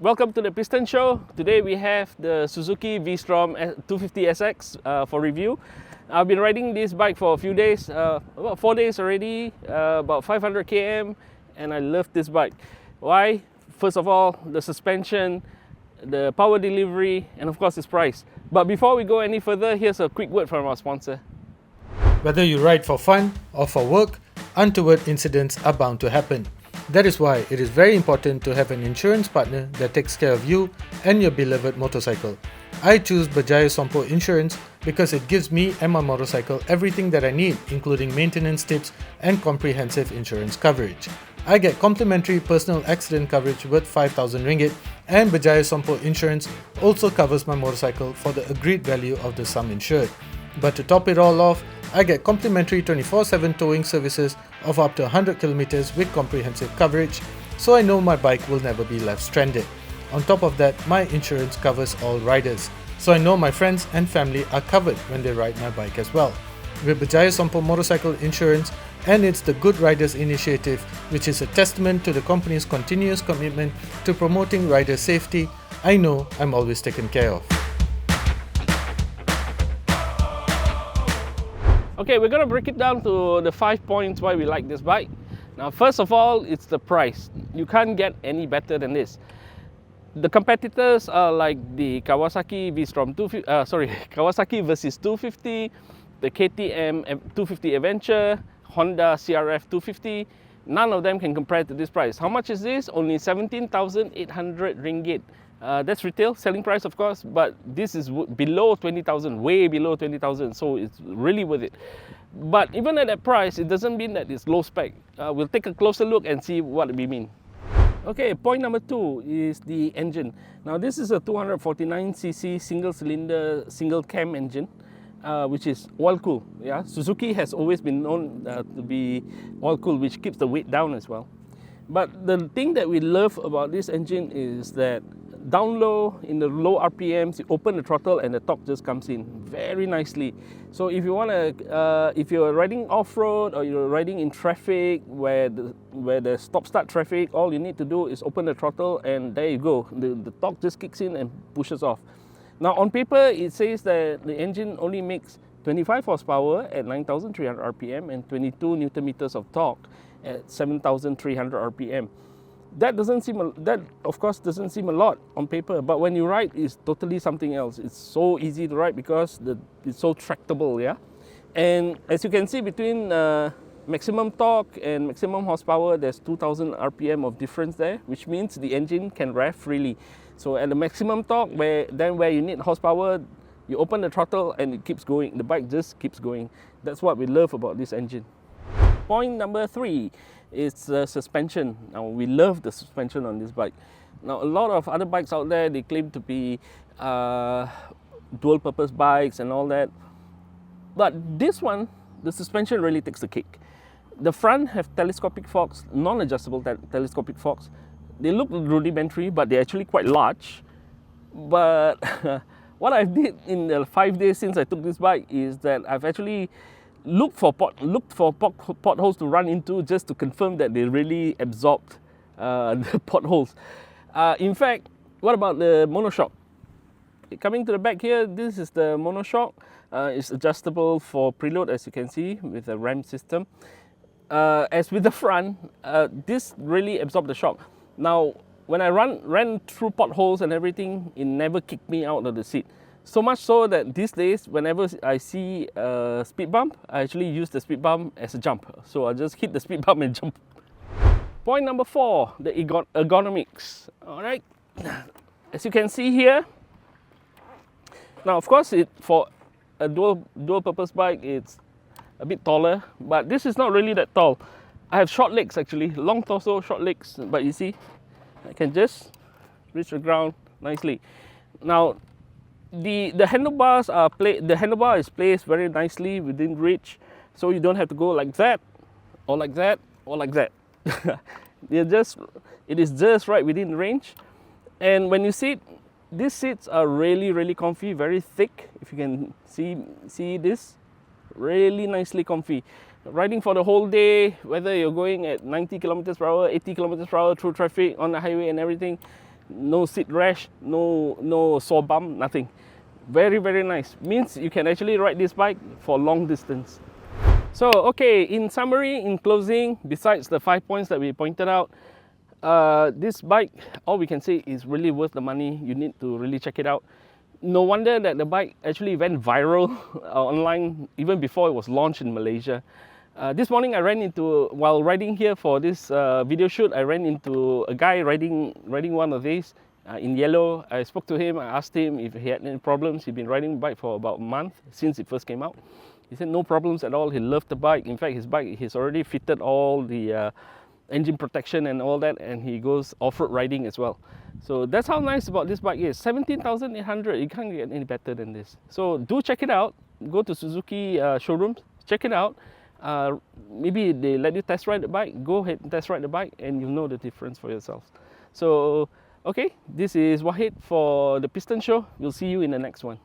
Welcome to the Piston Show. Today we have the Suzuki V-Strom 250SX for review. I've been riding this bike for a few days, about 4 days already, about 500 km, and I love this bike. Why? First of all, the suspension, the power delivery, and of course its price. But before we go any further, here's a quick word from our sponsor. Whether you ride for fun or for work, untoward incidents are bound to happen. That is why it is very important to have an insurance partner that takes care of you and your beloved motorcycle. I choose Berjaya Sompo Insurance because it gives me and my motorcycle everything that I need, including maintenance tips and comprehensive insurance coverage. I get complimentary personal accident coverage worth 5,000 ringgit, and Berjaya Sompo Insurance also covers my motorcycle for the agreed value of the sum insured. But to top it all off, I get complimentary 24/7 towing services of up to 100 km with comprehensive coverage, so I know my bike will never be left stranded. On top of that, my insurance covers all riders, so I know my friends and family are covered when they ride my bike as well. With Berjaya Sompo Motorcycle Insurance and it's the Good Riders Initiative, which is a testament to the company's continuous commitment to promoting rider safety, I know I'm always taken care of. Okay, we're gonna break it down to the 5 points why we like this bike. Now, first of all, it's the price. You can't get any better than this. The competitors are like the Kawasaki V-Strom Kawasaki Versys 250, the KTM 250 Adventure, Honda CRF 250. None of them can compare to this price. How much is this? Only 17,800 ringgit. That's retail selling price, of course, but this is below 20,000, way below 20,000, so it's really worth it. But even at that price, it doesn't mean that it's low spec. We'll take a closer look and see what we mean. Okay, point number 2 is the engine. Now, this is a 249cc single cylinder, single cam engine, which is oil cooled. Yeah, Suzuki has always been known to be oil cooled, which keeps the weight down as well. But the thing that we love about this engine is that down low, in the low RPMs, you open the throttle and the torque just comes in very nicely. So if you want to, if you're riding off-road or you're riding in traffic where the stop-start traffic, all you need to do is open the throttle and there you go. The torque just kicks in and pushes off. Now on paper, it says that the engine only makes 25 horsepower at 9,300 RPM and 22 Newton meters of torque at 7,300 RPM. That of course doesn't seem a lot on paper, but when you ride, it's totally something else. It's so easy to ride because it's so tractable, yeah. And as you can see, between maximum torque and maximum horsepower, there's 2,000 RPM of difference there, which means the engine can rev freely. So at the maximum torque, where you need horsepower, you open the throttle and it keeps going. The bike just keeps going. That's what we love about this engine. Point number 3 is the suspension. Now, we love the suspension on this bike. Now, a lot of other bikes out there, they claim to be dual purpose bikes and all that. But this one, the suspension really takes the cake. The front have telescopic forks, non-adjustable telescopic forks. They look rudimentary, but they're actually quite large. But what I did in the 5 days since I took this bike is that I've actually looked for potholes to run into just to confirm that they really absorbed the potholes. In fact, what about the monoshock? Coming to the back here, this is the monoshock. It's adjustable for preload, as you can see, with a RAM system. As with the front, this really absorbed the shock. Now, when I ran through potholes and everything, it never kicked me out of the seat. So much so that these days, whenever I see a speed bump, I actually use the speed bump as a jump. So I just hit the speed bump and jump. Point number 4, the ergonomics. All right, as you can see here. Now, of course, for a dual purpose bike, it's a bit taller, but this is not really that tall. I have short legs actually, long torso, short legs, but you see, I can just reach the ground nicely. Now, the handlebars the handlebar is placed very nicely within reach, so you don't have to go like that, or like that, or like that. It is just right within range. And when you sit, these seats are really comfy, very thick. If you can see this, really nicely comfy. Riding for the whole day, whether you're going at 90 kilometers per hour, 80 kilometers per hour through traffic on the highway and everything, no seat rash, no sore bump, nothing. Very, very nice. Means you can actually ride this bike for long distance. So, okay, in summary, in closing, besides the 5 points that we pointed out, this bike, all we can say is really worth the money. You need to really check it out. No wonder that the bike actually went viral online even before it was launched in Malaysia. This morning I ran into, while riding here for this video shoot, I ran into a guy riding one of these in yellow. I spoke to him, I asked him if he had any problems. He'd been riding the bike for about a month since it first came out. He said no problems at all, he loved the bike. In fact, his bike, he's already fitted all the engine protection and all that, and he goes off-road riding as well. So that's how nice about this bike is. 17,800, you can't get any better than this. So do check it out. Go to Suzuki showrooms, check it out. Maybe they let you test ride the bike. Go ahead and test ride the bike and you'll know the difference for yourselves. So, okay, this is Wahid for the Piston Show. We'll see you in the next one.